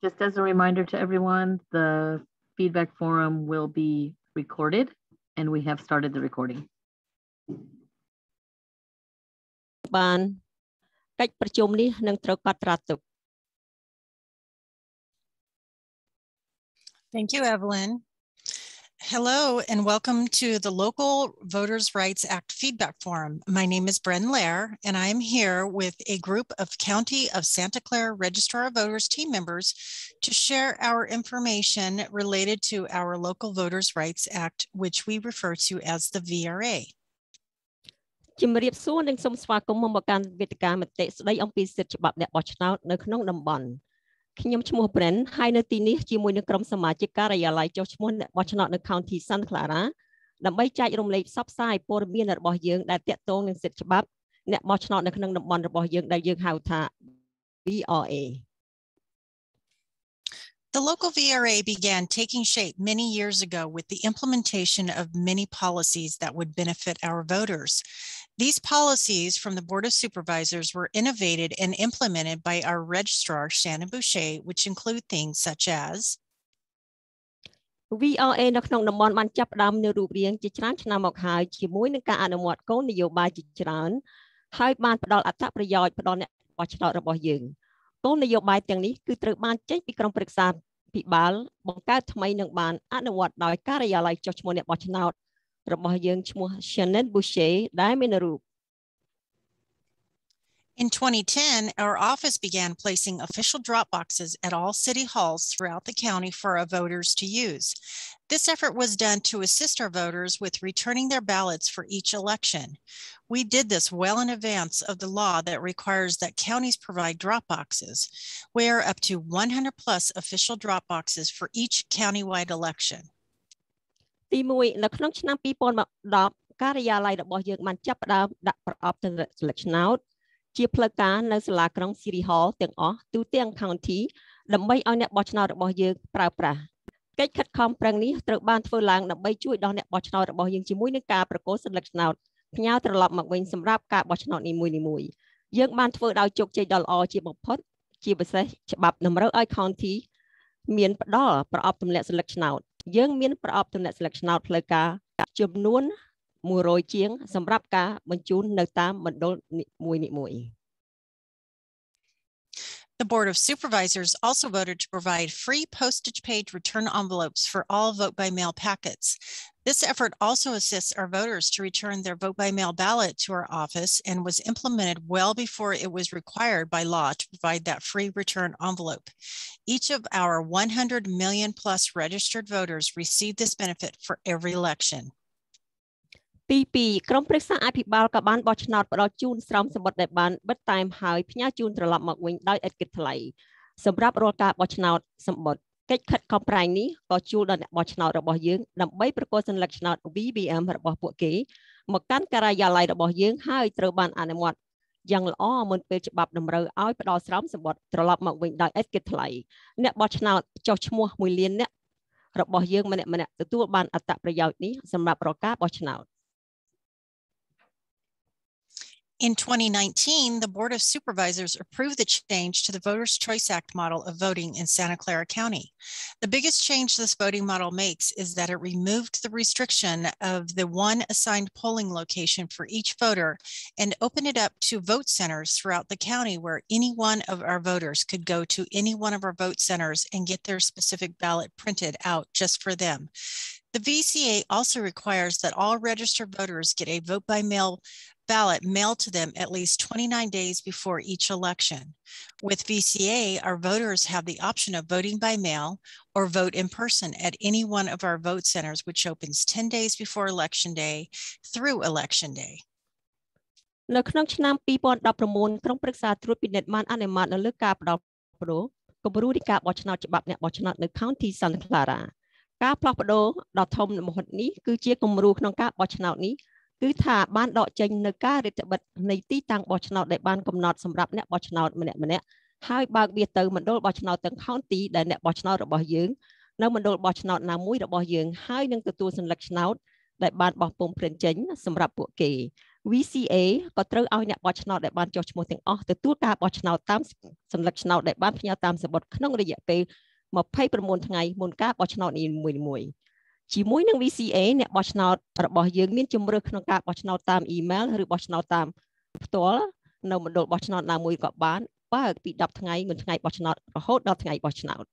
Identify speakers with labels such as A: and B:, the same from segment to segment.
A: Just as a reminder to everyone, the feedback forum will be recorded, and we have started the recording.
B: បានកិច្ចប្រជុំនេះនឹងត្រូវកត់ត្រាទុក
C: Thank you, Evelyn. Hello and welcome to the Local Voters' Rights Act Feedback Forum. My name is Bren Lair, and I am here with a group of County of Santa Clara Registrar of Voters team members to share our information related to our Local Voters' Rights Act, which we refer to as the VRA.
B: ជំរាបសួរនិងសូមស្វាគមន៍មកកាន់វេទិកាមតិស្ដីអំពីសិទ្ធិច្បាប់អ្នកបោះឆ្នោតនៅក្នុងតំបន់ខ្ញុំឈ្មោះ Bren ហើយនៅទីនេះជាមួយនឹងក្រុមសមាជិកការិយាល័យចុះឈ្មោះអ្នកបោះឆ្នោតនៅ County Santa Clara ដើម្បីចែករំលែកផ្សព្វផ្សាយព័ត៌មានរបស់យើងដែលទាក់ទងនឹងសិទ្ធិច្បាប់អ្នកបោះឆ្នោតនៅក្នុងតំបន់របស់យើងដែលយើងហៅថា VRA.
C: The local VRA began taking shape many years ago with the implementation of many policies that would benefit our voters. These policies from the Board of Supervisors were innovated and implemented by our registrar, Shannon Boucher, which include things such as
B: VRA នៅក្នុងតំបន់បានចាប់ផ្ដើមនៅរូបរាងជាច្រើនឆ្នាំមកហើយជាមួយនឹងការអនុវត្តគោលនយោបាយជាច្រើនហើយបានផ្ដល់អត្ថប្រយោជន៍ដល់អ្នកបោះឆ្នោតរបស់យើងគោលនយោបាយទាំងនេះគឺត្រូវបានចេញពីក្រុមប្រឹក្សាពិបាលបង្កើតថ្មីនឹងបានអនុវត្តដោយការិយាល័យចុះឈ្មោះអ្នកបោះឆ្នោតរបស់យើងឈ្មោះ Shannon Boucher ដែលមានរូប
C: In 2010, our office began placing official Dropboxes at all city halls throughout the county for our voters to use. This effort was done to assist our voters with returning their ballots for each election. We did this well in advance of the law that requires that counties provide Dropboxes, where up to 100 plus official Dropboxes for each countywide election.
B: ទី1នៅក្នុងឆ្នាំ2010ការិយាល័យរបស់យើងបានចាប់ផ្ដើមដាក់ប្រអប់ទៅស្លឹកឆ្នោតជាផ្លូវការនៅសាលាក្រុង City Hall ទាំងអស់ទូទាំង county ដើម្បីឲ្យអ្នកបោះឆ្នោតរបស់យើងប្រើប្រាស់កិច្ចខិតខំប្រឹងនេះត្រូវបានធ្វើឡើងដើម្បីជួយដល់អ្នកបោះឆ្នោតរបស់យើងជាមួយនឹងការប្រកាសស្លឹកឆ្នោតផ្ញើត្រឡប់មកវិញសម្រាប់ការបោះឆ្នោតនីមួយៗយើងបានធ្វើដោយជោគជ័យដ៏ល្អជាបំផុតជាពិសេសច្បាប់តម្រូវឲ្យ county មានផ្ដល់ប្រអប់ទម្លាក់ស្លឹកឆ្នោតយើងមានប្រអប់ទម្លាក់ស្លឹកឆ្នោតផ្លូវការចំនួន100ជាងសម្រាប់ការបញ្ជូននៅតាមមណ្ឌលនីមួយៗ
C: The Board of Supervisors also voted to provide free postage paid return envelopes for all vote-by-mail packets. This effort also assists our voters to return their vote-by-mail ballot to our office and was implemented well before it was required by law to provide that free return envelope. Each of our 100 million plus registered voters received this benefit for every election.
B: ទី2ក្រុមប្រឹក្សាអភិបាលក៏បានបោះឆ្នោតផ្ដល់ជូនស្រោមសម្បត្តិដែលបានបិទតែមហើយផ្ញើជូនត្រឡប់មកវិញដោយឥតគិតថ្លៃសម្រាប់រាល់ការបោះឆ្នោតសម្បត្តិកិច្ចខិតខំប្រឹងនេះក៏ជួលដល់អ្នកបោះឆ្នោតរបស់យើងដើម្បីប្រកាសសញ្ញាឆ្នោត VBM របស់ពួកគេមកកាន់ការិយាល័យរបស់យើងហើយត្រូវបានអនុម័តយ៉ាងល្អមុនពេលច្បាប់តម្រូវឲ្យផ្ដល់ស្រោមសម្បត្តិត្រឡប់មកវិញដោយឥតគិតថ្លៃអ្នកបោះឆ្នោតចុះឈ្មោះ1លានអ្នករបស់យើងម្នាក់ៗទទួលបានអត្ថប្រយោជន៍នេះសម្រាប់រាល់ការបោះឆ្នោត
C: In 2019, the Board of Supervisors approved the change to the Voters' Choice Act model of voting in Santa Clara County. The biggest change this voting model makes is that it removed the restriction of the one assigned polling location for each voter and opened it up to vote centers throughout the county where any one of our voters could go to any one of our vote centers and get their specific ballot printed out just for them. The VCA also requires that all registered voters get a vote-by-mail ballot mailed to them at least 29 days before each election. With VCA, our voters have the option of voting by mail or vote in person at any one of our vote centers, which opens 10 days before Election Day through Election Day.
B: នៅក្នុងឆ្នាំ2019ក្រុមប្រឹក្សាត្រួតពិនិត្យបានអនុម័តនៅលើការផ្ដល់ប្ដូរគម្រោងនៃការបោះឆ្នោតច្បាប់អ្នកបោះឆ្នោតនៅ County Santa Clara ការផ្លាស់ប្ដូរដ៏ធំបំផុតនេះគឺជាគំរូក្នុងការបោះឆ្នោតនេះគឺថាបានដកចេញនៅការរាតត្បិតនៃទីតាំងបោះឆ្នោតដែលបានកំណត់សម្រាប់អ្នកបោះឆ្នោតម្នាក់ៗហើយបើកវាទៅមណ្ឌលបោះឆ្នោតទាំង county ដែលអ្នកបោះឆ្នោតរបស់យើងនៅមណ្ឌលបោះឆ្នោតណាមួយរបស់យើងហើយនឹងទទួលសញ្ញាឆ្នោតដែលបានបោះពុម្ពព្រិនចេញសម្រាប់ពួកគេ VCA ក៏ត្រូវឲ្យអ្នកបោះឆ្នោតដែលបានចុះឈ្មោះទាំងអស់ទទួលការបោះឆ្នោតតាមសញ្ញាឆ្នោតដែលបានផ្ញើតាមសំបុត្រក្នុងរយៈពេល29ថ្ងៃមុនការបោះឆ្នោតនីមួយៗជាមួយនឹង VCA អ្នកបោះឆ្នោតរបស់យើងមានជម្រើសក្នុងការបោះឆ្នោតតាមអ៊ីមែលឬបោះឆ្នោតតាមផ្ទាល់នៅមណ្ឌលបោះឆ្នោតណាមួយក៏បានបើកពី10ថ្ងៃមុនថ្ងៃបោះឆ្នោតរហូតដល់ថ្ងៃបោះឆ្នោត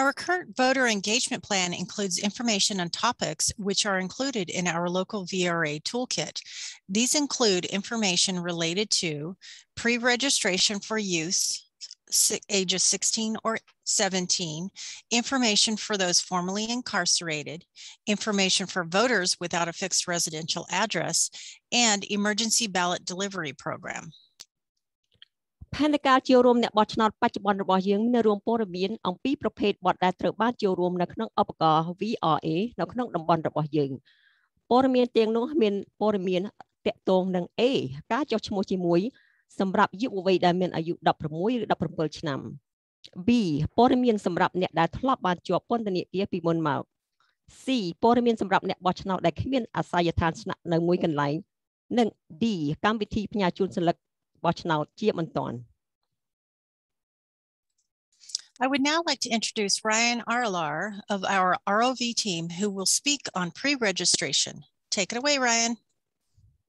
C: Our current voter engagement plan includes information on topics which are included in our local VRA toolkit. These include information related to pre-registration for youth ages 16 or 17, information for those formerly incarcerated, information for voters without a fixed residential address, and emergency ballot delivery program.
B: ផែនការចូលរួមអ្នកបោះឆ្នោតបច្ចុប្បន្នរបស់យើងមានរួមព័ត៌មានអំពីប្រភេទបទដែលត្រូវបានចូលរួមនៅក្នុងឧបករណ៍ VRA នៅក្នុងតំបន់របស់យើងព័ត៌មានទាំងនោះមានព័ត៌មានតាក់ទងនឹង A ការចុះឈ្មោះជាមួយសម្រាប់យុវវ័យដែលមានអាយុ16ឬ17ឆ្នាំ B ព័ត៌មានសម្រាប់អ្នកដែលធ្លាប់បានជាប់ពន្ធនាគារពីមុនមក C ព័ត៌មានសម្រាប់អ្នកបោះឆ្នោតដែលគ្មានអាសយដ្ឋានស្នាក់នៅមួយកន្លែងនិង D កម្មវិធីផ្ញើជូនសិលឹកបោះឆ្នោតជាបន្ទាន់
C: I would now like to introduce Ryan Arlar of our ROV team who will speak on pre-registration. Take it away, Ryan.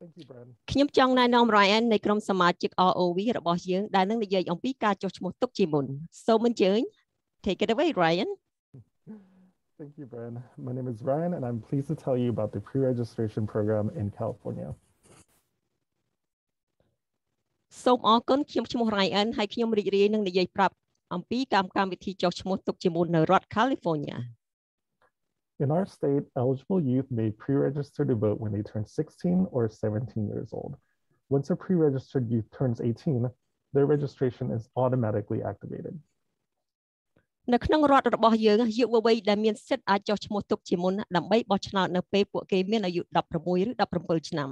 D: Thank you, Brad.
B: ខ្ញុំចង់ណែនាំ Ryan នៃក្រុមសមាជិក ROV របស់យើងដែលនឹងនិយាយអំពីការចុះឈ្មោះទុកជាមុនសូមអញ្ជើញ Take it away, Ryan.
D: Thank you, Brad. My name is Ryan, and I'm pleased to tell you about the pre-registration program in California.
B: សូមអរគុណខ្ញុំឈ្មោះ Ryan ហើយខ្ញុំរីករាយនឹងនិយាយប្រាប់អំពីកម្មវិធីចុះឈ្មោះទុកជាមុននៅរដ្ឋ California.
D: In our state, eligible youth may pre-register to vote when they turn 16 or 17 years old. Once a pre-registered youth turns 18, their registration is automatically activated.
B: នៅក្នុងរដ្ឋរបស់យើងយុវវ័យដែលមានសិទ្ធិអាចចុះឈ្មោះទុកជាមុនដើម្បីបោះឆ្នោតនៅពេលពួកគេមានអាយុ16ឬ17ឆ្នាំ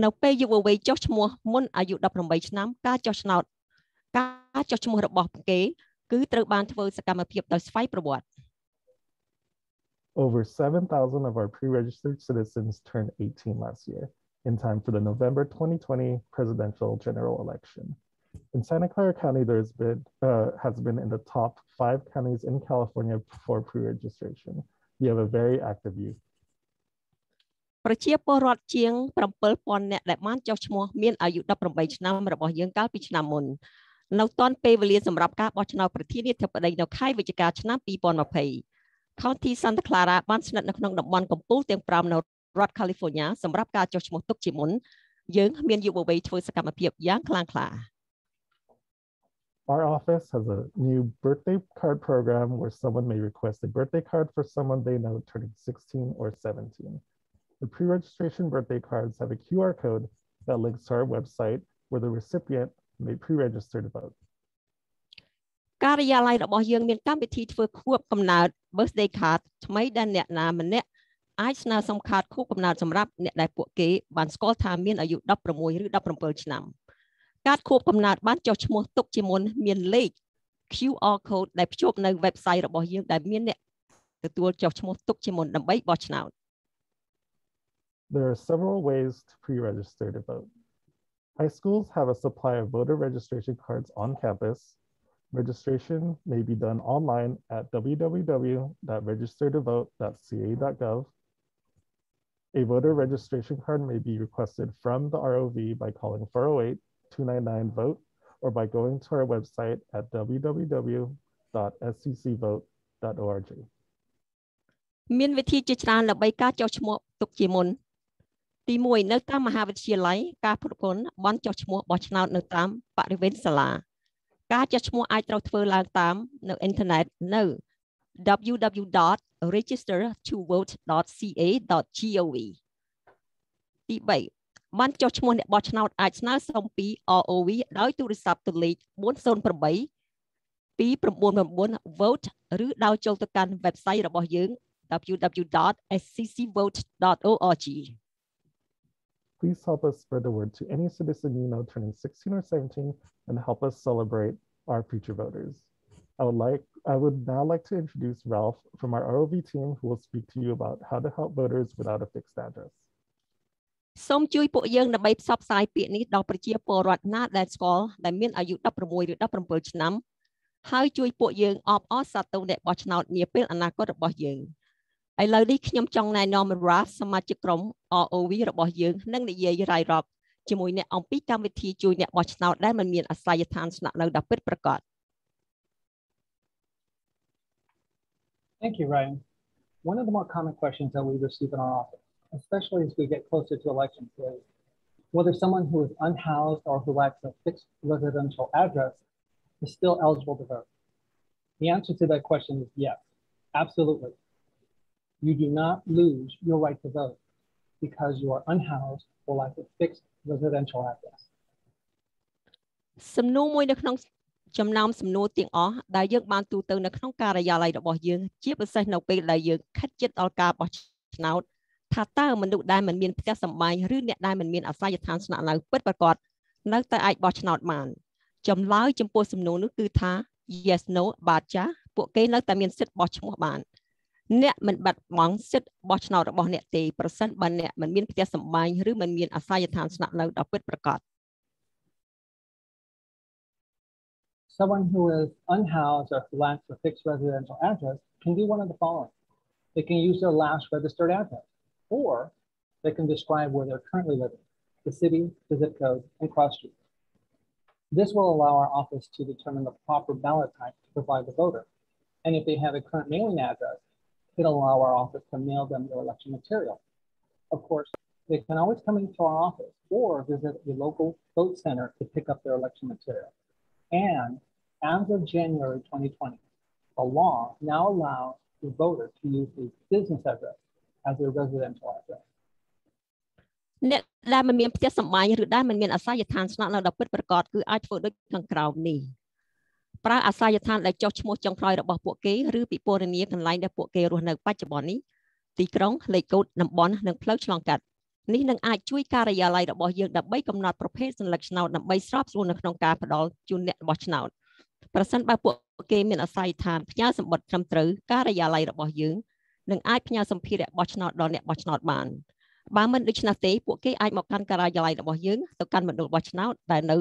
B: នៅពេលយុវវ័យចុះឈ្មោះមុនអាយុ18ឆ្នាំការចុះឈ្មោះរបស់គេគឺត្រូវបានធ្វើសកម្មភាពដោយស្វ័យប្រវត្តិ
D: Over 7,000 of our pre-registered citizens turned 18 last year, in time for the November 2020 presidential general election. In Santa Clara County, has been in the top 5 counties in California for pre-registration. We have a very active youth.
B: ប្រជាពលរដ្ឋជាង 7,000 នាក់ដែលបានចុះឈ្មោះមានអាយុ18ឆ្នាំរបស់យើងកាលពីឆ្នាំមុននៅទាន់ពេលវេលាសម្រាប់ការបោះឆ្នោតប្រធានាធិបតីនៅខែវិច្ឆិកាឆ្នាំ2020 County Santa Clara បានស្ថិតនៅក្នុងតំបន់កំពូលទាំង5នៅរដ្ឋ California សម្រាប់ការចុះឈ្មោះទុកជាមុនយើងមានយុវវ័យធ្វើសកម្មភាពយ៉ាងខ្លាំងក្លា
D: Our office has a new birthday card program where someone may request a birthday card for someone they know turning 16 or 17. The pre-registration birthday cards have a QR code that links to our website where the recipient may pre-register to vote.
B: ការិយាល័យរបស់យើងមានកម្មវិធីធ្វើខួបកំណើត birthday card ថ្មីដែលអ្នកណាម្នាក់អាចស្នើសុំខាតខួបកំណើតសម្រាប់អ្នកដែលពួកគេបានស្គាល់ថាមានអាយុ16ឬ17ឆ្នាំកាតខួបកំណើតបានចុះឈ្មោះទុកជាមុនមានលេខ QR code ដែលភ្ជាប់នៅ website របស់យើងដែលមានអ្នកទទួលចុះឈ្មោះទុកជាមុនដើម្បីបោះឆ្នោត
D: There are several ways to pre-register to vote. High schools have a supply of voter registration cards on campus. Registration may be done online at www.registertovote.ca.gov. A voter registration card may be requested from the ROV by calling 408-299-VOTE or by going to our website at www.sccvote.org.
B: មានវិធីជាច្រើនដើម្បីការចុះឈ្មោះទុកជាមុនទី1នៅតាមមហាវិទ្យាល័យការផ្គត់ផ្គង់ប័ណ្ណចុះឈ្មោះបោះឆ្នោតនៅតាមបរិវេណសាលាការចុះឈ្មោះអាចត្រូវធ្វើឡើងតាមនៅអ៊ីនធឺណិតនៅ www.registertovote.ca.gov ទី3បានចុះឈ្មោះអ្នកបោះឆ្នោតអាចស្នើសុំពី ROV ដោយទូរស័ព្ទទៅលេខ408 299 vote ឬដោយចូលទៅកាន់ website របស់យើង www.sccvote.org
D: Please help us spread the word to any citizen you know turning 16 or 17 and help us celebrate our future voters. I would now like to introduce Ralph from our ROV team who will speak to you about how to help voters without a fixed address.
B: សូមជួយពួកយើងដើម្បីផ្សព្វផ្សាយពាក្យនេះដល់ប្រជាពលរដ្ឋណាដែលស្គាល់ដែលមានអាយុ16ឬ17ឆ្នាំហើយជួយពួកយើងអបអរសាទរអ្នកបោះឆ្នោតនាពេលអនាគតរបស់យើងឥឡូវនេះខ្ញុំចង់ណែនាំ Ralph សមាជិកក្រុម ROV របស់យើងនឹងនិយាយរាយរាប់ជាមួយអ្នកអំពីកម្មវិធីជួយអ្នកបោះឆ្នោតដែលមិនមានអាសយដ្ឋានស្នាក់នៅដ៏ពិតប្រាកដ
E: Thank you, Ryan. One of the more common questions that we receive in our office, especially as we get closer to elections, is whether someone who is unhoused or who lacks a fixed residential address is still eligible to vote. The answer to that question is yes, absolutely. You do not lose your right to vote because you are unhoused or lack a fixed residential address.
B: សំណួរមួយនៅក្នុងចំណោមសំណួរទាំងអស់ដែលយើងបានទូទៅនៅក្នុងការិយាល័យរបស់យើងជាពិសេសនៅពេលដែលយើងខិតជិតដល់ការបោះឆ្នោតថាតើមនុស្សដែលមិនមានផ្ទះសម្បែងឬអ្នកដែលមិនមានអាសយដ្ឋានស្នាក់នៅពិតប្រាកដនៅតែអាចបោះឆ្នោតបានចម្លើយចំពោះសំណួរនោះគឺថា yes no បាទចាស់ពួកគេនៅតែមានសិទ្ធិបោះឈ្មោះបានអ្នកមិនបាត់បង់សិទ្ធិបោះឆ្នោតរបស់អ្នកទេប្រសិនបើអ្នកមិនមានផ្ទះសម្បែងឬមិនមានអាសយដ្ឋានស្នាក់នៅដ៏ពិតប្រាកដ
E: Someone who is unhoused or who lacks a fixed residential address can do one of the following. They can use their last registered address, or they can describe where they're currently living, the city, the zip code, and cross street. This will allow our office to determine the proper ballot type to provide the voter. And if they have a current mailing address, it'll allow our office to mail them their election material. Of course, they can always come into our office or visit a local vote center to pick up their election material. And as of January 2020, the law now allows the voter to use a business address as their residential address.
B: អ្នកដែលមិនមានផ្ទះសម្បែងឬដែលមិនមានអាសយដ្ឋានស្នាក់នៅដ៏ពិតប្រាកដគឺអាចធ្វើដូចខាងក្រោមនេះប្រើអាសយដ្ឋានដែលចុះឈ្មោះចុងក្រោយរបស់ពួកគេឬពិពណ៌នាកន្លែងដែលពួកគេរស់នៅបច្ចុប្បន្ននេះទីក្រុងលេខកូដតំបន់និងផ្លូវឆ្លងកាត់នេះនឹងអាចជួយការិយាល័យរបស់យើងដើម្បីកំណត់ប្រភេទសញ្ញាឆ្នោតដើម្បីស្របស្រួលនៅក្នុងការផ្ដល់ជូនអ្នកបោះឆ្នោតប្រសិនបើពួកគេមានអាសយដ្ឋានផ្ញើសម្បត្តិត្រឹមត្រូវការិយាល័យរបស់យើងនឹងអាចផ្ញើសម្ភារៈបោះឆ្នោតដល់អ្នកបោះឆ្នោតបានបើមិនដូច្នេះទេពួកគេអាចមកកាន់ការិយាល័យរបស់យើងទៅកាន់មណ្ឌលបោះឆ្នោតដែលនៅ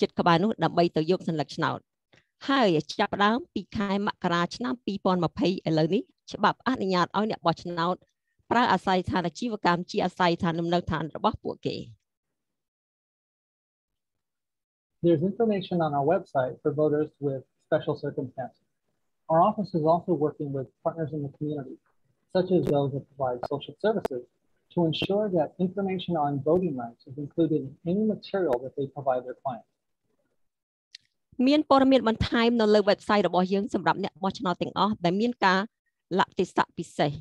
B: ជិតក្បែរនោះដើម្បីទៅយកសញ្ញាឆ្នោតហើយចាប់ផ្ដើមពីខែមករាឆ្នាំ2020ឥឡូវនេះច្បាប់អនុញ្ញាតឲ្យអ្នកបោះឆ្នោតប្រើអាសយដ្ឋានអាជីវកម្មជាអាសយដ្ឋានលំនៅឋានរបស់ពួកគេ
E: There's information on our website for voters with special circumstances. Our office is also working with partners in the community, such as those that provide social services, to ensure that information on voting rights is included in any material that they provide their clients.
B: មានព័ត៌មានបន្ថែមនៅលើ website របស់យើងសម្រាប់អ្នកបោះឆ្នោតទាំងអស់ដែលមានការលក្ខទេសៈពិសេស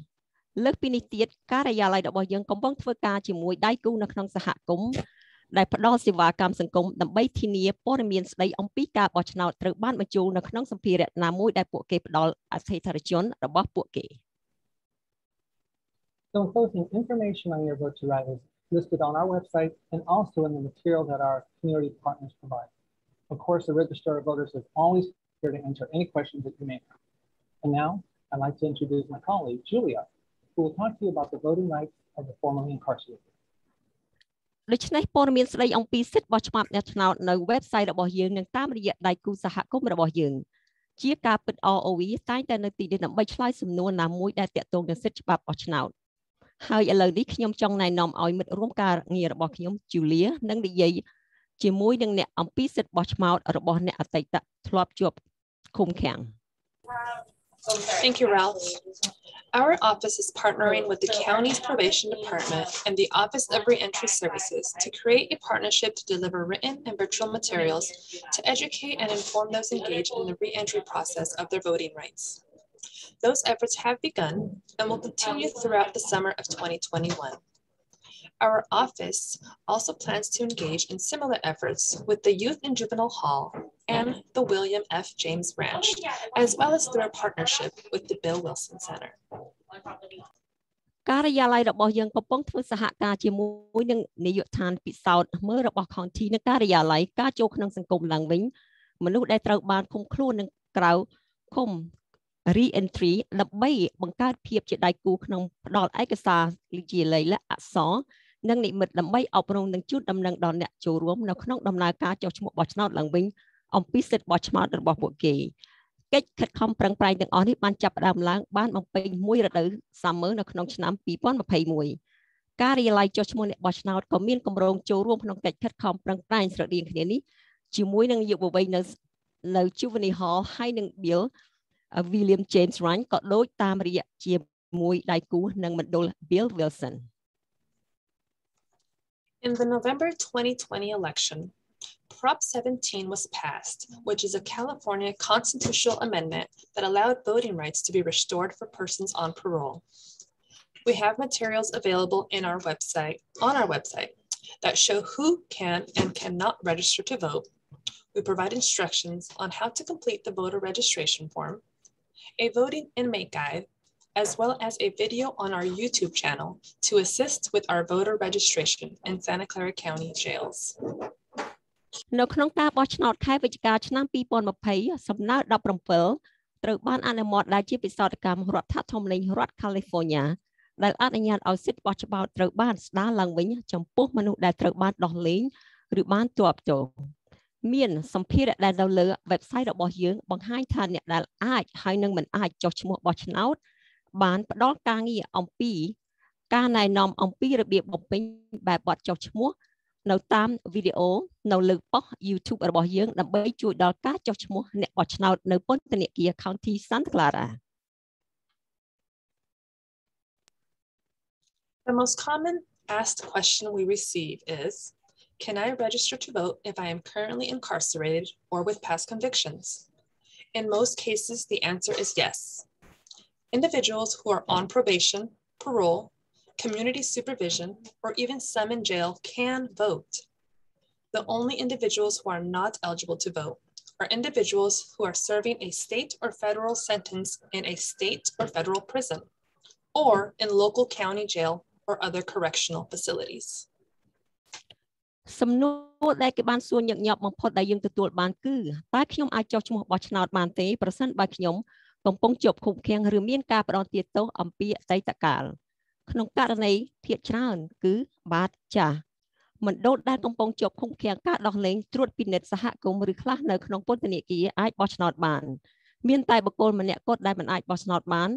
B: លើសពីនេះទៀតការិយាល័យរបស់យើងកំពុងធ្វើការជាមួយដៃគូនៅក្នុងសហគមន៍ដែលផ្ដល់សេវាកម្មសង្គមដើម្បីធានាព័ត៌មានស្ដីអំពីការបោះឆ្នោតត្រូវបានបញ្ចូលនៅក្នុងសម្ភារៈណាមួយដែលពួកគេផ្ដល់អតិថិជនរបស់ពួកគេ
E: So in closing, information on your vote to right is listed on our website and also in the material that our community partners provide. Of course, the Register of Voters is always here to answer any questions that you may have. And now, I'd like to introduce my colleague, Julia, who will talk to you about the voting rights of the formerly incarcerated.
B: ដូច្នេះព័ត៌មានស្ដីអំពីសិទ្ធិបោះឆ្នោតអ្នកឆ្នោតនៅ website របស់យើងនិងតាមរយៈដៃគូសហគមន៍របស់យើងជាការពិត ROV តែងតែនៅទីនេះដើម្បីឆ្លើយសំណួរណាមួយដែលទាក់ទងនឹងសិទ្ធិច្បាប់បោះឆ្នោតហើយឥឡូវនេះខ្ញុំចង់ណែនាំឲ្យមិត្តរួមការងាររបស់ខ្ញុំ Julia នឹងនិយាយជាមួយនឹងអ្នកអំពីសិទ្ធិបោះឆ្នោតរបស់អ្នកអតីតធ្លាប់ជាប់ឃុំឃាំង
F: Thank you, Ralph. Our office is partnering with the county's probation department and the Office of Reentry Services to create a partnership to deliver written and virtual materials to educate and inform those engaged in the reentry process of their voting rights. Those efforts have begun and will continue throughout the summer of 2021. Our office also plans to engage in similar efforts with the Youth and Juvenile Hall and the William F. James Ranch, as well as through a partnership with the Bill Wilson Center.
B: ការិយាល័យរបស់យើងកំពុងធ្វើសហការជាមួយនឹងនាយកដ្ឋានពិសោធន៍មើលរបស់ County និងការិយាល័យការចូលក្នុងសង្គមឡើងវិញមនុស្សដែលត្រូវបានឃុំខ្លួននឹងក្រៅឃុំ Reentry ដើម្បីបង្កើតភាពជាដៃគូក្នុងផ្ដល់ឯកសារជាលិខិតអក្សរ និងនិមិត្តដើម្បីអប់រំនិងជូនដំណឹងដល់អ្នកចូលរួមនៅក្នុងដំណើរការចុះឈ្មោះបោះឆ្នោតឡើងវិញអំពីសិទ្ធិបោះឆ្នោតរបស់ពួកគេកិច្ចខិតខំប្រឹងប្រែងទាំងអស់នេះបានចាប់ផ្ដើមឡើងបានបំពេញមួយរដូវ Summer នៅក្នុងឆ្នាំ 2021 ការិយាល័យចុះឈ្មោះអ្នកបោះឆ្នោតក៏មានគម្រោងចូលរួមក្នុងកិច្ចខិតខំប្រឹងប្រែងស្រដៀងគ្នានេះជាមួយនឹងយុវវ័យនៅ Juvenile Hall ហើយនឹង Bill William James Ryan ក៏ដូចតាមរយៈជាមួយដៃគូនិងមណ្ឌល Bill Wilson.
F: In the November 2020 election, Prop 17 was passed, which is a California constitutional amendment that allowed voting rights to be restored for persons on parole. We have materials available on our website that show who can and cannot register to vote. We provide instructions on how to complete the voter registration form, a voting inmate guide, as well as a video on our YouTube channel to assist with our voter registration in Santa Clara County jails.
B: នៅក្នុងការបោះឆ្នោតខែវិច្ឆិកាឆ្នាំ 2020 សំណើ17 ត្រូវបានអនុម័តដែលជាបិសោធកម្មរដ្ឋធម្មនុញ្ញរដ្ឋ California ដែលអនុញ្ញាតឲ្យសិទ្ធិបោះឆ្នោតត្រូវបានស្ដារឡើងវិញចំពោះមនុស្សដែលត្រូវបានដោះលែងឬបានជាប់ទោសមានសម្ភារៈដែលនៅលើ website របស់យើងបង្ហាញថាអ្នកដែលអាចហើយនឹងមិនអាចចុះឈ្មោះបោះឆ្នោតបានផ្ដល់ការងារអំពីការណែនាំអំពីរបៀបបំពេញបែបបទចុះឈ្មោះនៅតាមវីដេអូនៅលើប៉ុស្តិ៍ YouTube របស់យើងដើម្បីជួយដល់ការចុះឈ្មោះអ្នកបោះឆ្នោតនៅពន្ធនាគារ County Santa Clara.
F: The most common asked question we receive is, can I register to vote if I am currently incarcerated or with past convictions? In most cases, the answer is yes. Individuals who are on probation, parole, community supervision, or even some in jail can vote. The only individuals who are not eligible to vote are individuals who are serving a state or federal sentence in a state or federal prison, or in local county jail or other correctional facilities.
B: សំណួរដែលគេបានសួរញឹកញាប់បំផុតដែលយើងទទួលបានគឺតើខ្ញុំអាចចុះឈ្មោះបោះឆ្នោតបានទេប្រសិនបើខ្ញុំកំពុងជាប់ឃុំឃាំងឬមានការផ្ដន្ទាទោសអំពីអតីតកាលក្នុងករណីភាគច្រើនគឺបាទចាស់មណ្ឌលដែលកំពុងជាប់ឃុំឃាំងការដោះលែងត្រួតពិនិត្យសហគមន៍ឬខ្លះនៅក្នុងពន្ធនាគារអាចបោះឆ្នោតបានមានតែបុគ្គលម្នាក់គត់ដែលមិនអាចបោះឆ្នោតបាន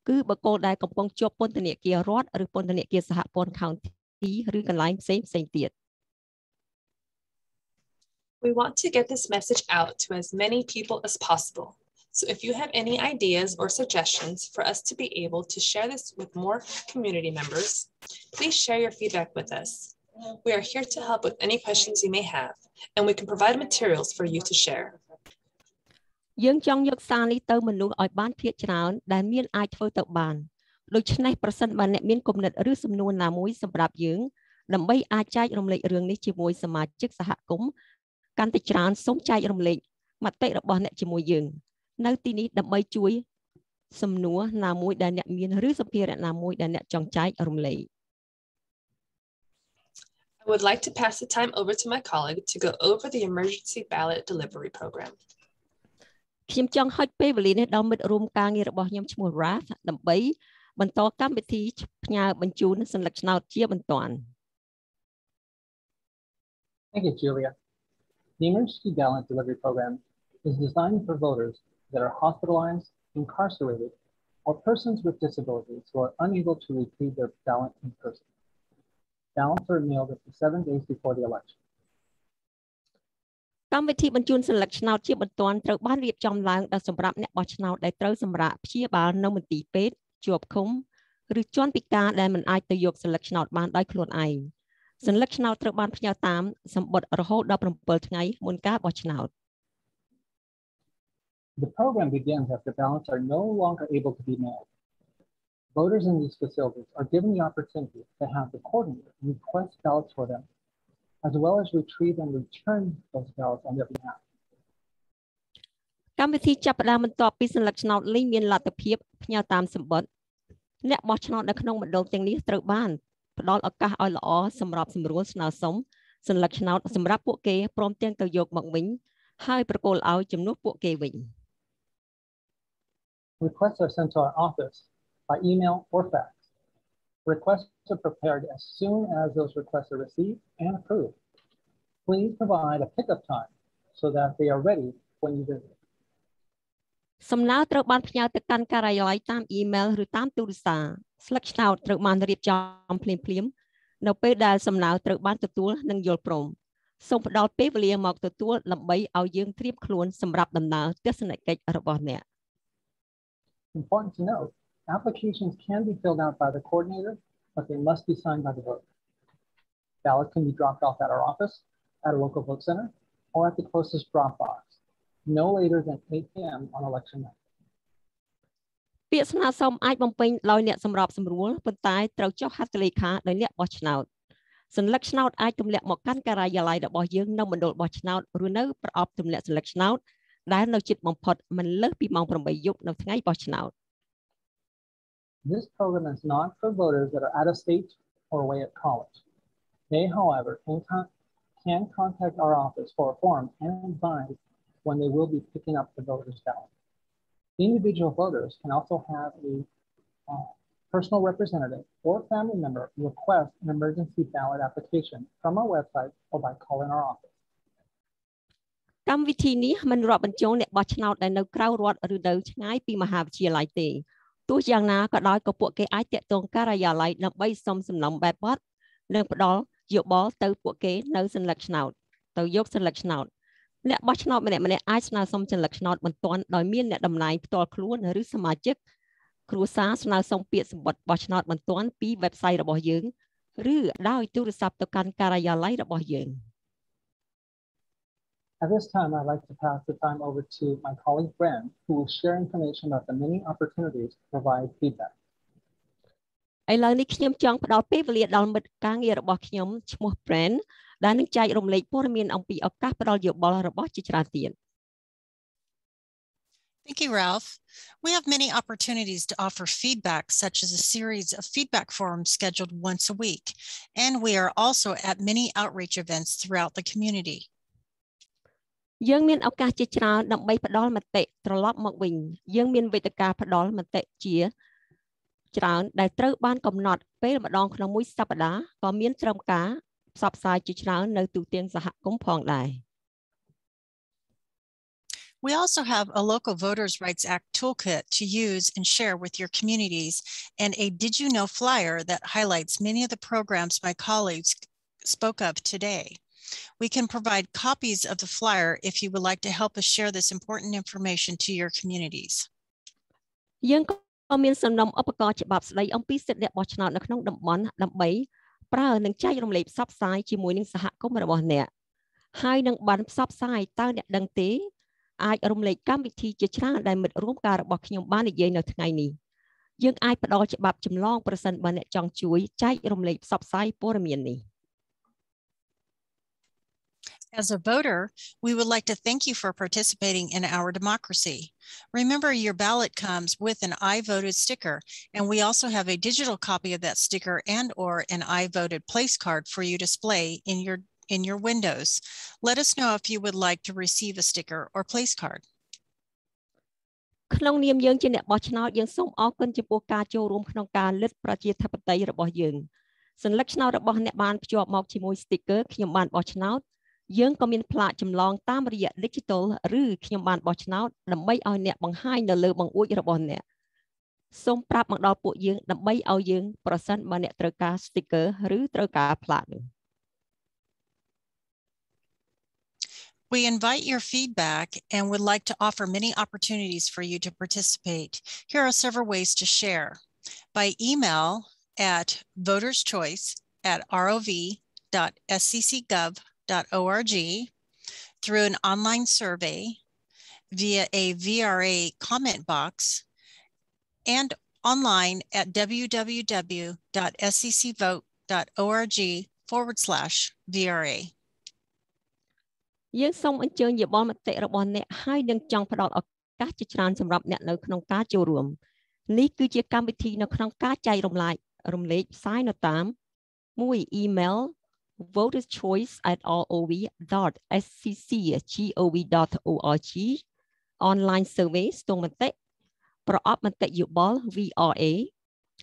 B: គឺបុគ្គលដែលកំពុងជាប់ពន្ធនាគាររដ្ឋឬពន្ធនាគារសហព័ន្ធ county ឬកន្លែងផ្សេងទៀត
F: We want to get this message out to as many people as possible. So if you have any ideas or suggestions for us to be able to share this with more community members, please share your feedback with us. We are here to help with any questions you may have, and we can provide materials for you to share.
B: យើងចង់យកសារនេះទៅមនុស្សឲ្យបានភាគច្រើនដែលមានអាចធ្វើទៅបានដូច្នេះប្រសិនបើអ្នកមានគំនិតឬសំណួរណាមួយសម្រាប់យើងដើម្បីអាចចែករំលែករឿងនេះជាមួយសមាជិកសហគមន៍កាន់តែច្រើនសូមចែករំលែកមតិរបស់អ្នកជាមួយយើងនៅទីនេះដើម្បីជួយសំណួរណាមួយដែលអ្នកមានឬសម្ភារៈណាមួយដែលអ្នកចង់ចែករំលែក
F: I would like to pass the time over to my colleague to go over the emergency ballot delivery program.
B: ខ្ញុំចង់ហុចពេលវេលានេះដល់មិត្តរួមការងាររបស់ខ្ញុំឈ្មោះ Rath ដើម្បីបន្តកម្មវិធីផ្ញើបញ្ជូនសញ្ញាឆ្នោតជាបន្ទាន់
E: Thank you, Julia. The emergency ballot delivery program is designed for voters that are hospitalized, incarcerated, or persons with disabilities who are unable to retrieve their ballot in person. Ballots are mailed up to 7 days before the election.
B: កម្មវិធីបញ្ជូនសញ្ញាឆ្នោតជាបន្ទាន់ត្រូវបានរៀបចំឡើងដល់សម្រាប់អ្នកបោះឆ្នោតដែលត្រូវសម្រាកព្យាបាលនៅមន្ទីរពេទ្យជាប់ឃុំឬជាន់ពិការដែលមិនអាចទៅយកសញ្ញាឆ្នោតបានដោយខ្លួនឯងសញ្ញាឆ្នោតត្រូវបានផ្ញើតាមសម្បត្តិរហូតដល់7ថ្ងៃមុនការបោះឆ្នោត
E: The program begins after ballots are no longer able to be mailed. Voters in these facilities are given the opportunity to have the coordinator request ballots for them, as well as retrieve and return those ballots on their behalf.
B: កម្មវិធីចាប់ផ្ដើមបន្ទាប់ពីសញ្ញាឆ្នោតលេងមានលទ្ធភាពផ្ញើតាមសម្បត្តិអ្នកបោះឆ្នោតនៅក្នុងមណ្ឌលទាំងនេះត្រូវបានផ្ដល់ឱកាសឲ្យល្អសម្រាប់សម្រួលស្នើសុំសញ្ញាឆ្នោតសម្រាប់ពួកគេព្រមទាំងទៅយកមកវិញហើយប្រគល់ឲ្យជំនួសពួកគេវិញ
E: Requests are sent to our office by email or fax. Requests are prepared as soon as those requests are received and approved. Please provide a pickup time so that they are ready when you visit.
B: សំណើត្រូវបានផ្ញើទៅកាន់ការិយាល័យតាមអ៊ីមែលឬតាមទូរស័ព្ទស្លឹកឆ្នោតត្រូវបានរៀបចំភ្លាមៗនៅពេលដែលសំណើត្រូវបានទទួលនិងយល់ព្រមសូមផ្ដល់ពេលវេលាមកទទួលដើម្បីឲ្យយើងត្រៀមខ្លួនសម្រាប់ដំណើរទស្សនកិច្ចរបស់អ្នក
E: Important to note, applications can be filled out by the coordinator, but they must be signed by the voter. Ballots can be dropped off at our office, at a local vote center, or at the closest drop box, no later than 8 p.m. on election night.
B: ពាក្យស្នើសុំអាចបំពេញដោយអ្នកសម្របសម្រួលប៉ុន្តែត្រូវចុះហត្ថលេខាដោយអ្នកបោះឆ្នោតសញ្ញាឆ្នោតអាចទម្លាក់មកកាន់ការិយាល័យរបស់យើងនៅមណ្ឌលបោះឆ្នោតឬនៅប្រអប់ទម្លាក់សញ្ញាឆ្នោតដែលនៅជិតបំផុតមិនលើសពីម៉ោង 8 យប់នៅថ្ងៃបោះឆ្នោត
E: This program is not for voters that are out of state or away at college. They, however, can contact our office for a form and advise when they will be picking up the voter's ballot. Individual voters can also have a personal representative or family member request an emergency ballot application from our website or by calling our office.
B: កម្មវិធីនេះមិនរាប់បញ្ចូលអ្នកបោះឆ្នោតដែលនៅក្រៅរដ្ឋឬនៅឆ្ងាយពីមហាវិទ្យាល័យទេទោះយ៉ាងណាក៏ដោយក៏ពួកគេអាចតាក់ទងការិយាល័យដើម្បីសុំសំណុំបែបបទនិងផ្ដល់យោបល់ទៅពួកគេនៅសញ្ញាឆ្នោតទៅយកសញ្ញាឆ្នោតអ្នកបោះឆ្នោតម្នាក់ៗអាចស្នើសុំសញ្ញាឆ្នោតបន្ទាន់ដោយមានអ្នកតំណែងផ្ទាល់ខ្លួនឬសមាជិកគ្រួសារស្នើសុំពាក្យសម្បត្តិបោះឆ្នោតបន្ទាន់ពី website របស់យើងឬដោយទូរស័ព្ទទៅកាន់ការិយាល័យរបស់យើង
E: At this time, I'd like to pass the time over to my colleague Brent, who will share information about the many opportunities to provide feedback.
B: ឥឡូវនេះខ្ញុំចង់ផ្ដល់ពេលវេលាដល់មិត្តការងាររបស់ខ្ញុំឈ្មោះ Brent ដែលនឹងចែករំលែកព័ត៌មានអំពីឱកាសផ្ដល់យោបល់របស់ជាច្រើនទៀត
C: Thank you, Ralph. We have many opportunities to offer feedback, such as a series of feedback forums scheduled once a week. And we are also at many outreach events throughout the community.
B: យើងមានឱកាសជាច្រើនដើម្បីផ្ដល់មតិត្រឡប់មកវិញយើងមានវេទិកាផ្ដល់មតិជាច្រើនដែលត្រូវបានកំណត់ពេលម្ដងក្នុងមួយសប្តាហ៍ក៏មានត្រឹមការផ្សព្វផ្សាយជាច្រើននៅទូទាំងសហគមន៍ផងដែរ
C: We also have a local Voters' Rights Act toolkit to use and share with your communities and a Did You Know flyer that highlights many of the programs my colleagues spoke of today. We can provide copies of the flyer if you would like to help us share this important information to your communities.
B: យើងក៏មានសំណុំឧបករណ៍ច្បាប់ស្ដីអំពីសិទ្ធិអ្នកបោះឆ្នោតនៅក្នុងតំបន់ដើម្បីប្រើនិងចែករំលែកផ្សព្វផ្សាយជាមួយនឹងសហគមន៍របស់អ្នកហើយនឹងបានផ្សព្វផ្សាយតើអ្នកដឹងទេអាចរំលែកកម្មវិធីជាច្រើនដែលមិត្តរួមការរបស់ខ្ញុំបាននិយាយនៅថ្ងៃនេះយើងអាចផ្ដល់ច្បាប់ចម្លងប្រសិនបើអ្នកចង់ជួយចែករំលែកផ្សព្វផ្សាយព័ត៌មាននេះ
C: As a voter, we would like to thank you for participating in our democracy. Remember, your ballot comes with an I voted sticker, and we also have a digital copy of that sticker and/or an I voted place card for you to display in your windows. Let us know if you would like to receive a sticker or place card.
B: ក្នុងនាមយើងជាអ្នកបោះឆ្នោតយើងសូមអរគុណចំពោះការចូលរួមក្នុងការលិតប្រជាធិបតេយ្យរបស់យើងសញ្ញាឆ្នោតរបស់អ្នកបានភ្ជាប់មកជាមួយ sticker ខ្ញុំបានបោះឆ្នោតយើងក៏មានផ្លាកចម្លងតាមរយៈ digital ឬខ្ញុំបានបោះឆ្នោតដើម្បីឲ្យអ្នកបង្ហាញនៅលើបង្អួចរបស់អ្នកសូមប្រាប់មកដល់ពួកយើងដើម្បីឲ្យយើងប្រសិនបើអ្នកត្រូវការ sticker ឬត្រូវការផ្លាកនោះ
C: We invite your feedback and would like to offer many opportunities for you to participate. Here are several ways to share. By email at voterschoice@rov.scc.gov.org, through an online survey, via a VRA comment box, and online at www.sccvote.org/VRA.
B: យើងសូមអញ្ជើញយោបល់មតិរបស់អ្នកហើយនឹងចង់ផ្ដល់ឱកាសជាច្រើនសម្រាប់អ្នកនៅក្នុងការចូលរួមនេះគឺជាកម្មវិធីនៅក្នុងការចែករំលែកផ្សាយនៅតាម1 email voterschoice@rov.scc.gov.org online survey ស្ទង់មតិប្រអប់មតិយោបល់ VRA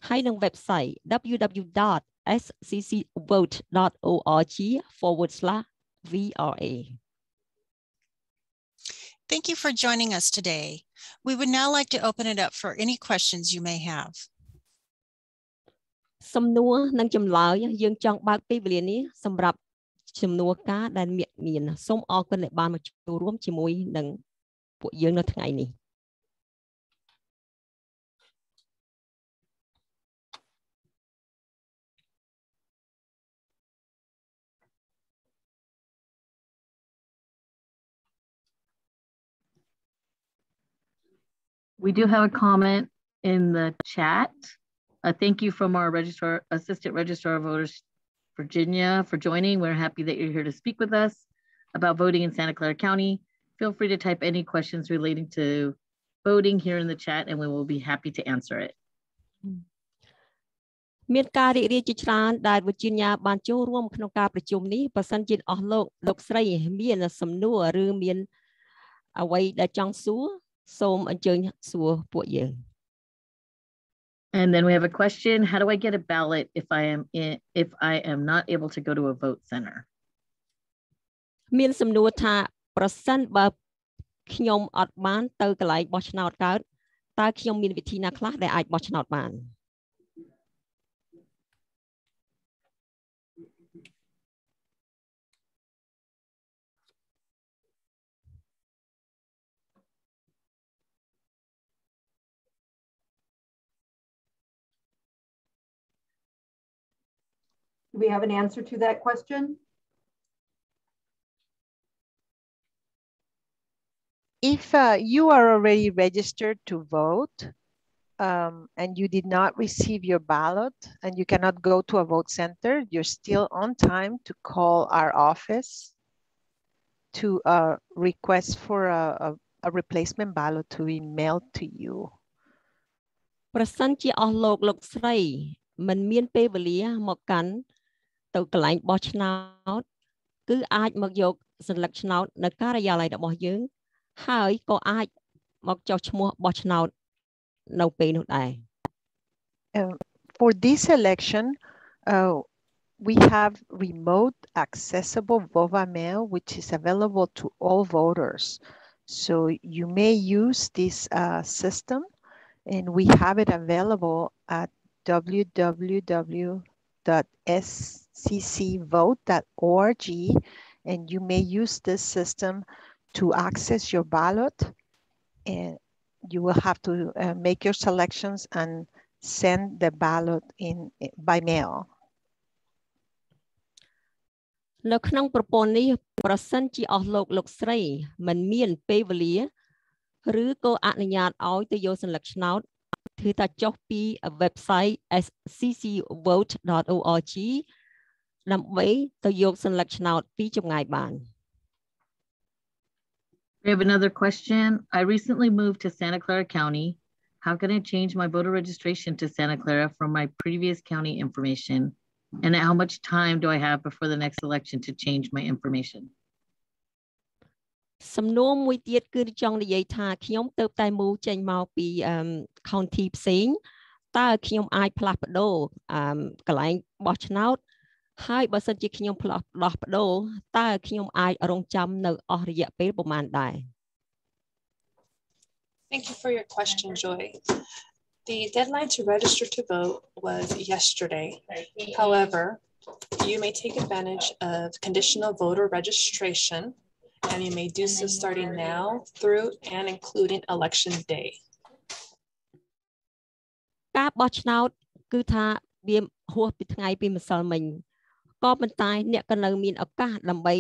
B: ហើយនឹង website www.sccvote.org/VRA.
C: Thank you for joining us today. We would now like to open it up for any questions you may have.
B: សំណួរនិងចម្លើយយើងចង់បើកពេលវេលានេះសម្រាប់ចំនួនការដែលមានសូមអរគុណដែលបានមកចូលរួមជាមួយនឹងពួកយើងនៅថ្ងៃនេះ
A: We do have a comment in the chat. Thank you from our Assistant Registrar of Voters, Virginia, for joining. We're happy that you're here to speak with us about voting in Santa Clara County. Feel free to type any questions relating to voting here in the chat, and we will be happy to answer it.
B: មានការរីករាយជាច្រើនដែល Virginia បានចូលរួមក្នុងការប្រជុំនេះបើសិនជាអស់លោកស្រីមានសំណួរឬមានអ្វីដែលចង់សួរសូមអញ្ជើញសួរពួកយើង
A: And then we have a question, how do I get a ballot if I am not able to go to a vote center?
B: មានសំណួរថាប្រសិនបើខ្ញុំអត់បានទៅកន្លែងបោះឆ្នោតកើតតើខ្ញុំមានវិធីណាខ្លះដែលអាចបោះឆ្នោតបាន
G: Do we have an answer to that question?
H: If you are already registered to vote and you did not receive your ballot and you cannot go to a vote center, you're still on time to call our office to request for a replacement ballot to be mailed to you.
B: ប្រសិនជាអស់លោកស្រីមិនមានពេលវេលាមកកាន់ទៅកន្លែងបោះឆ្នោតគឺអាចមកយកសញ្ញាឆ្នោតនៅការិយាល័យរបស់យើងហើយក៏អាចមកចុះឈ្មោះបោះឆ្នោតនៅពេលនោះដែរ
H: For this election we have remote accessible VOVA mail which is available to all voters. So you may use this system and we have it available at www.sccvote.org, and you may use this system to access your ballot, and you will have to make your selections and send the ballot by mail.
B: នៅក្នុងប្រព័ន្ធនេះប្រសិនជាអស់លោកស្រីមិនមានពេលវេលាឬក៏អនុញ្ញាតឲ្យទៅយកសញ្ញាឆ្នោតគឺថាចុះពី website sccvote.org ដើម្បីទៅយកសញ្ញាឆ្នោតពីចម្ងាយបាន
A: We have another question. I recently moved to Santa Clara County. How can I change my voter registration to Santa Clara from my previous county information? And how much time do I have before the next election to change my information?
B: សំណួរមួយទៀតគឺចង់និយាយថាខ្ញុំទៅតែមូលចេញមកពី county ផ្សេងតើខ្ញុំអាចផ្លាស់ប្ដូរកន្លែងបោះឆ្នោតហើយបើសិនជាខ្ញុំផ្លាស់ប្ដូរតើខ្ញុំអាចរងចាំនៅអស់រយៈពេលប្រមាណដែរ
F: Thank you for your question, Joy. The deadline to register to vote was yesterday. However, you may take advantage of conditional voter registration, and you may do so starting now through and including election day.
B: ការបោះឆ្នោតគឺថាវាហួសពីថ្ងៃពីម្សិលមិញក៏ប៉ុន្តែអ្នកក៏នៅមានឱកាសដើម្បី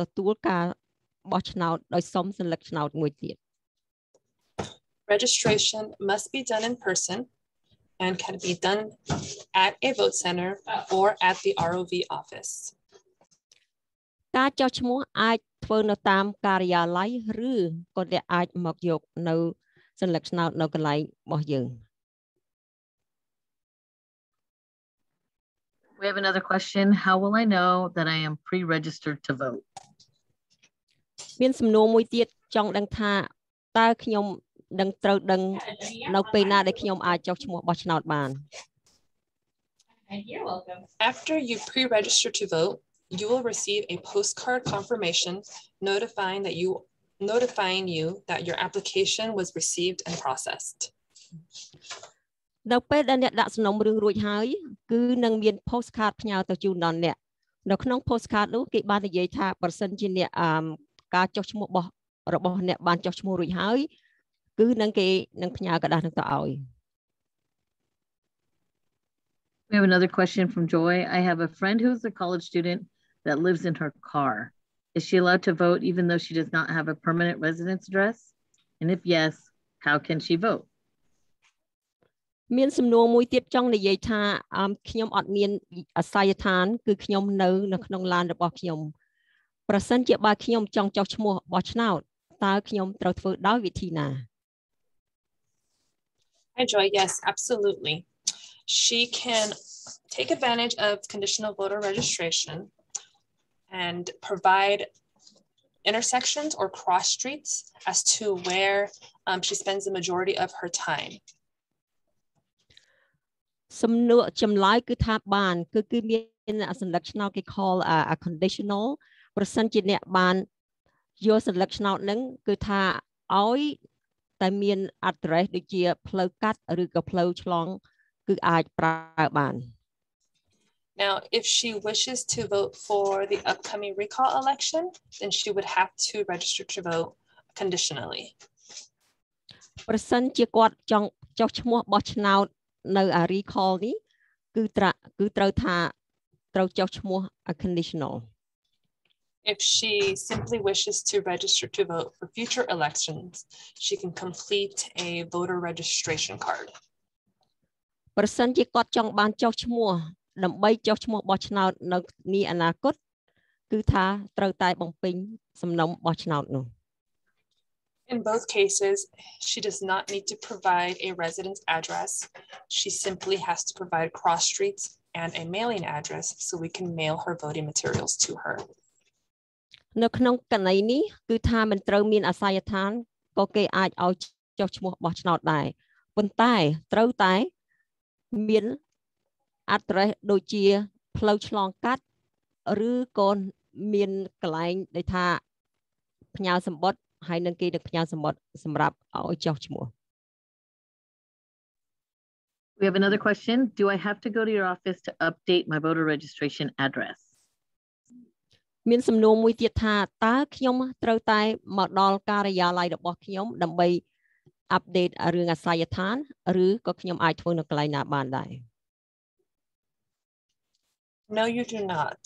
B: ទទួលការបោះឆ្នោតដោយសុំសញ្ញាឆ្នោតមួយទៀត
F: Registration must be done in person and can be done at a vote center or at the ROV office.
B: ការចុះឈ្មោះអាចធ្វើនៅតាមការិយាល័យឬក៏អ្នកអាចមកយកនៅសញ្ញាឆ្នោតនៅកន្លែងរបស់យើង
A: We have another question. How will I know that I am pre-registered to vote?
B: មានសំណួរមួយទៀតចង់ដឹងថាតើខ្ញុំនឹងត្រូវដឹងនៅពេលណាដែលខ្ញុំអាចចុះឈ្មោះបោះឆ្នោតបាន
F: You're welcome. After you pre-register to vote, you will receive a postcard confirmation notifying you that your application was received and processed.
B: នៅពេលដែលអ្នកដាក់សំណុំរឿងរួចហើយគឺនឹងមាន postcard ផ្ញើទៅជូនដល់អ្នកនៅក្នុង postcard នោះគេបាននិយាយថាបើសិនជាអ្នកការចុះឈ្មោះរបស់អ្នកបានចុះឈ្មោះរួចហើយគឺនឹងគេនឹងផ្ញើกระดาษនឹងទៅឲ្យ
A: We have another question from Joy. I have a friend who's a college student that lives in her car. Is she allowed to vote even though she does not have a permanent residence address? And if yes, how can she vote?
B: មានសំណួរមួយទៀតចង់និយាយថាខ្ញុំអត់មានអាស័យដ្ឋានគឺខ្ញុំនៅក្នុងឡានរបស់ខ្ញុំប្រសិនជាបើខ្ញុំចង់ចុះឈ្មោះបោះឆ្នោតតើខ្ញុំត្រូវធ្វើដោយវិធីណា
F: Hi Joy, yes, absolutely. She can take advantage of conditional voter registration and provide intersections or cross streets as to where she spends the majority of her time.
B: សំណួរចម្លើយគឺថាបានគឺមានសញ្ញាឆ្នោតគេ call a conditional ប្រសិនជាអ្នកបានយកសញ្ញាឆ្នោតហ្នឹងគឺថាឲ្យតែមាន address ដូចជាផ្លូវកាត់ឬក៏ផ្លូវឆ្លងគឺអាចប្រើបាន
F: Now, if she wishes to vote for the upcoming recall election, then she would have to register to vote conditionally.
B: ប្រសិនជាគាត់ចង់ចុះឈ្មោះបោះឆ្នោតនៅ recall នេះគឺត្រូវថាត្រូវចុះឈ្មោះ conditional.
F: If she simply wishes to register to vote for future elections, she can complete a voter registration card.
B: ប្រសិនជាគាត់ចង់បានចុះឈ្មោះដើម្បីចុះឈ្មោះបោះឆ្នោតនៅនាអនាគតគឺថាត្រូវតែបំពេញសំណុំបោះឆ្នោតនោះ
F: In both cases, she does not need to provide a residence address. She simply has to provide cross streets and a mailing address so we can mail her voting materials to her.
B: នៅក្នុងកណីនេះគឺថាមិនត្រូវមានអាស័យដ្ឋានក៏គេអាចឲ្យចុះឈ្មោះបោះឆ្នោតដែរប៉ុន្តែត្រូវតែមាន address ដូចជាផ្លូវឆ្លងកាត់ឬក៏មានកន្លែងដែលថាផ្ញើសម្បត្តិហើយនឹងគេនឹងផ្ញើសម្បត្តិសម្រាប់ឲ្យចុះឈ្មោះ
A: We have another question. Do I have to go to your office to update my voter registration address?
B: មានសំណួរមួយទៀតថាតើខ្ញុំត្រូវតែមកដល់ការិយាល័យរបស់ខ្ញុំដើម្បី update រឿងអាស័យដ្ឋានឬក៏ខ្ញុំអាចធ្វើនៅកន្លែងណាបានដែរ
F: No, you do not.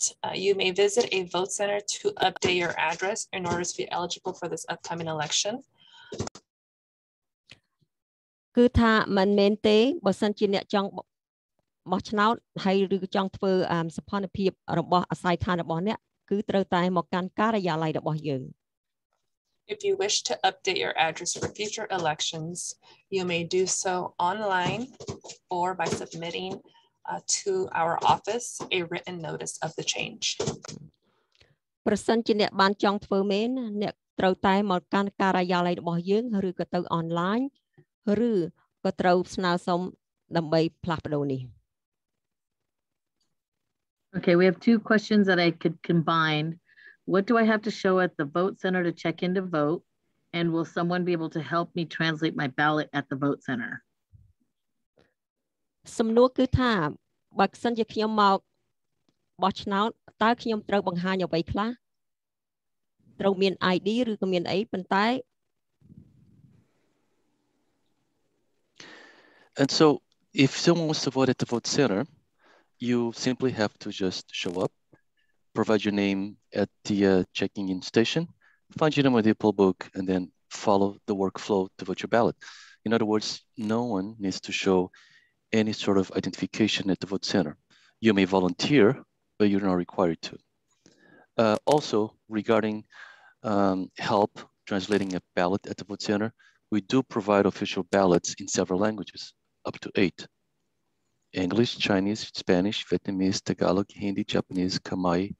F: You may visit a vote center to update your address in order to be eligible for this upcoming election.
B: គឺថាមិនមែនទេបើសិនជាអ្នកចង់បោះឆ្នោតហើយឬក៏ចង់ធ្វើសភនភាពរបស់អាស័យដ្ឋានរបស់អ្នកគឺត្រូវតែមកកាន់ការិយាល័យរបស់យើង
F: If you wish to update your address for future elections, you may do so online or by submitting to our office a written notice of the change.
B: ប្រសិនជាអ្នកបានចង់ធ្វើមែនអ្នកត្រូវតែមកកាន់ការិយាល័យរបស់យើងឬក៏ទៅ online ឬក៏ត្រូវស្នើសុំដើម្បីផ្លាស់ប្ដូរនេះ
A: Okay, we have two questions that I could combine. What do I have to show at the vote center to check in to vote? And will someone be able to help me translate my ballot at the vote center?
B: សំណួរគឺថាបើសិនជាខ្ញុំមកបោះឆ្នោតតើខ្ញុំត្រូវបង្ហាញអ្វីខ្លះត្រូវមាន ID ឬក៏មានអីប៉ុន្តែ
I: And so if someone wants to vote at the vote center, you simply have to just show up, provide your name at the checking in station, find your name on the poll book, and then follow the workflow to vote your ballot. In other words, no one needs to show any sort of identification at the vote center. You may volunteer, but you're not required to. Also, regarding help translating a ballot at the vote center, we do provide official ballots in several languages, up to 8. English, Chinese, Spanish, Vietnamese, Tagalog, Hindi, Japanese, Khmer,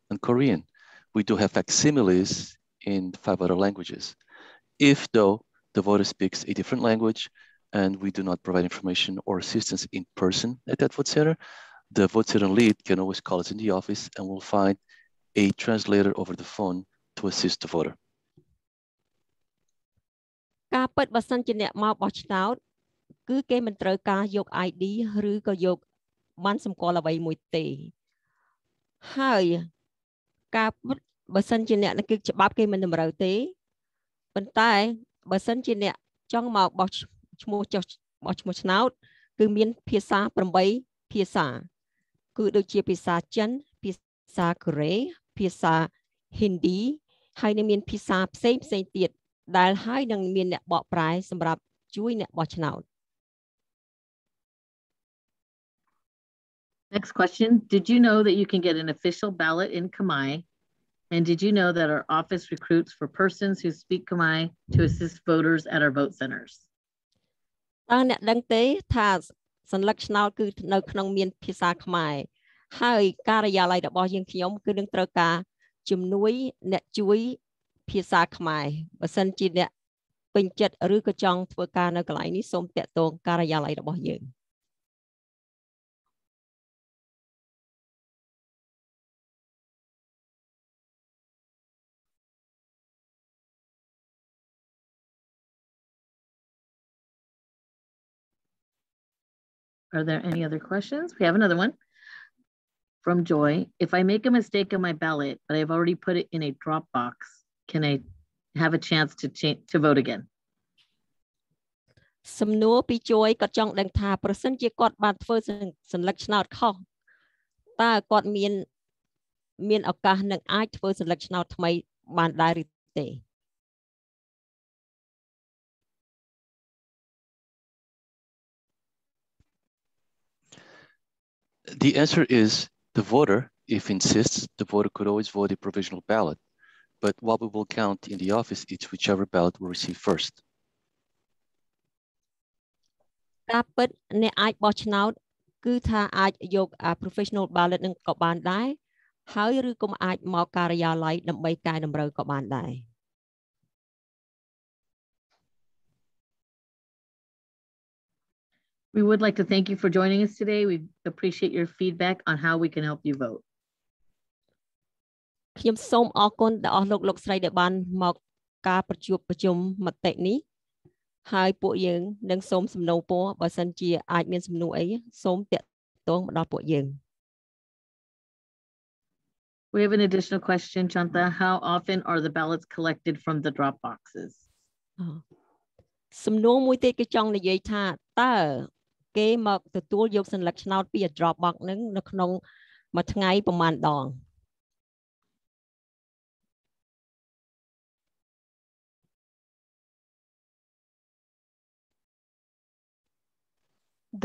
I: and Korean. We do have facsimiles in 5 other languages. If though the voter speaks a different language and we do not provide information or assistance in person at that vote center, The vote center lead can always call us in the office and we'll find a translator over the phone to assist the voter.
B: ការពិតបើសិនជាអ្នកមកបោះឆ្នោតគឺគេមិនត្រូវការយក ID ឬក៏យកបានសម្គាល់អ្វីមួយទេហើយការពិតបើសិនជាអ្នកគឺច្បាប់គេមិនតម្រូវទេប៉ុន្តែបើសិនជាអ្នកចង់មកបោះឈ្មោះចុះបោះឈ្មោះឆ្នោតគឺមានភាសា8ភាសាគឺដូចជាភាសាចិនភាសាកូរ៉េភាសាហិណ្ឌីហើយនឹងមានភាសាផ្សេងទៀតដែលហើយនឹងមានអ្នកបកប្រែសម្រាប់ជួយអ្នកបោះឆ្នោត
A: Next question. Did you know that you can get an official ballot in Khmer? And did you know that our office recruits for persons who speak Khmer to assist voters at our vote centers?
B: តើអ្នកដឹងទេថាសញ្ញាឆ្នោតគឺនៅក្នុងមានភាសាខ្មែរហើយការិយាល័យរបស់យើងខ្ញុំគឺនឹងត្រូវការជំនួយអ្នកជួយភាសាខ្មែរបើសិនជាអ្នកពេញចិត្តឬក៏ចង់ធ្វើការនៅកន្លែងនេះសូមតាក់ទងការិយាល័យរបស់យើង
A: Are there any other questions? We have another one from Joy. If I make a mistake on my ballot, but I've already put it in a Dropbox, can I have a chance to vote again?
B: សំណួរពីជួយគាត់ចង់ដឹងថាប្រសិនជាគាត់បានធ្វើសញ្ញាឆ្នោតខុសតើគាត់មានឱកាសនឹងអាចធ្វើសញ្ញាឆ្នោតថ្មីបានដែរឬទេ
I: The answer is the voter, if insists, the voter could always vote a provisional ballot. But what we will count in the office is whichever ballot we receive first.
B: ការពិតអ្នកអាចបោះឆ្នោតគឺថាអាចយក professional ballot នឹងក៏បានដែរហើយឬក៏អាចមកការិយាល័យដើម្បីកែតម្រូវក៏បានដែរ
A: We would like to thank you for joining us today. We appreciate your feedback on how we can help you vote.
B: ខ្ញុំសូមអរគុណដល់អស់លោកស្រីដែលបានមកការប្រជុំមតិនេះហើយពួកយើងនឹងសូមសំណូមពរបើសិនជាអាចមានសំណួរអីសូមតាក់ទងមកដល់ពួកយើង
A: We have an additional question, Chanta. How often are the ballots collected from the Dropboxes?
B: សំណួរមួយទៀតគឺចង់និយាយថាតើគេមកទទួលយកសញ្ញាឆ្នោតពី Dropbox នឹងនៅក្នុងមួយថ្ងៃប្រមាណដង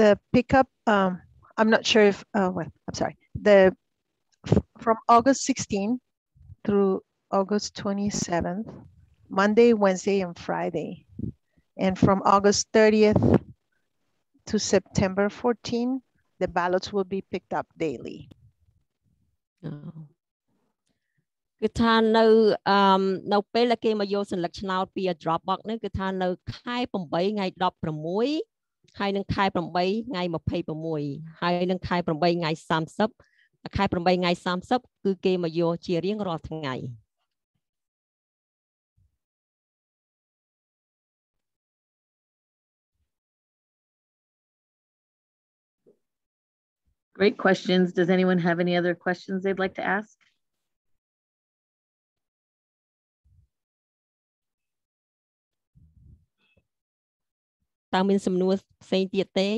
H: The pickup, I'm not sure if, well, I'm sorry. From August 16th through August 27th, Monday, Wednesday, and Friday. And from August 30th to September 14th, the ballots will be picked up daily.
B: គឺថានៅពេលដែលគេមកយកសញ្ញាឆ្នោតពី Dropbox នេះគឺថានៅខែ8ថ្ងៃ16ហើយនឹងខែ8ថ្ងៃ26ហើយនឹងខែ8ថ្ងៃ30ខែ8ថ្ងៃ30គឺគេមកយកជារៀងរាល់ថ្ងៃ
A: Great questions. Does anyone have any other questions they'd like to ask?
B: Taoមានសំណួរផ្សេងទៀតទេ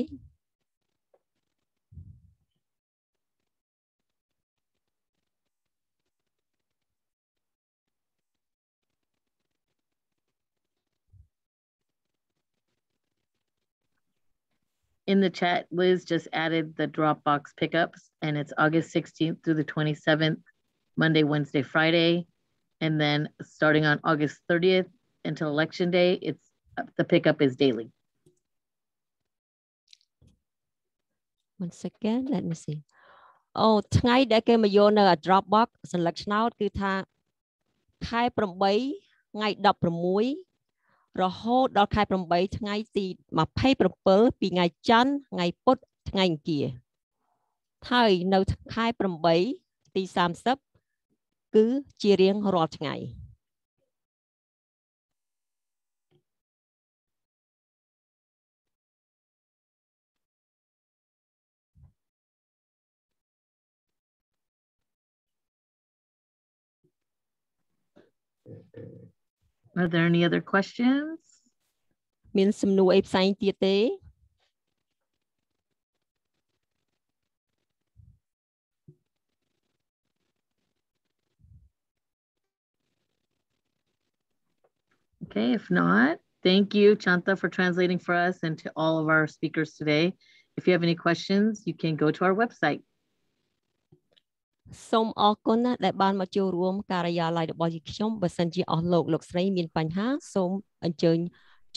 A: In the chat, Liz just added the Dropbox pickups, and it's August 16th through the 27th, Monday, Wednesday, Friday. And then starting on August 30th until Election Day, the pickup is daily.
B: 1 second, let me see. ថ្ងៃដែលគេមកយកនៅ Dropbox សញ្ញាឆ្នោតគឺថាខែ8ថ្ងៃ16 រហូតដល់ខែ8ថ្ងៃទី27ពីថ្ងៃច័ន្ទថ្ងៃពុធថ្ងៃអង្គារ ហើយនៅខែ8ទី30គឺជារៀងរាល់ថ្ងៃ
A: Are there any other questions?
B: មានសំណួរអីផ្សេងទៀតទេ
A: Okay, if not, thank you, Chanta, for translating for us and to all of our speakers today. If you have any questions, you can go to our website.
B: សូមអរគុណណាស់ដែលបានមកចូលរួមការិយាល័យរបស់យើងខ្ញុំបើសិនជាអស់លោកលោកស្រីមានបញ្ហាសូមអញ្ជើញ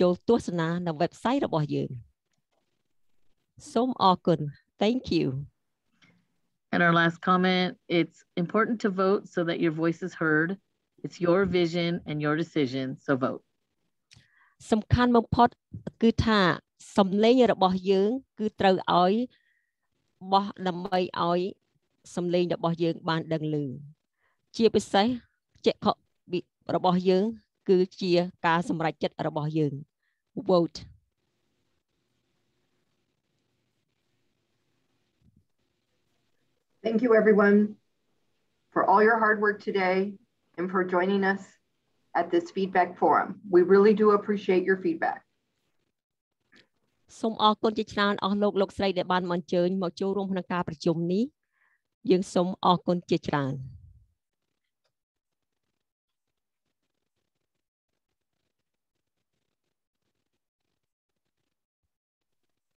B: ចូលទស្សនានៅ website របស់យើងសូមអរគុណ Thank you.
A: And our last comment, it's important to vote so that your voice is heard. It's your vision and your decision, so vote.
B: សំខាន់បំផុតគឺថាសំឡេងរបស់យើងគឺត្រូវឲ្យបោះដើម្បីឲ្យសំឡេងរបស់យើងបានដឹងឮជាពិសេសចក្ខុរបស់យើងគឺជាការសម្រេចចិត្តរបស់យើង vote.
G: Thank you, everyone, for all your hard work today and for joining us at this feedback forum. We really do appreciate your feedback.
B: សូមអរគុណជាច្រើនអស់លោកលោកស្រីដែលបានមកអញ្ជើញមកចូលរួមក្នុងការប្រជុំនេះយើងសូមអរគុណជាច្រើន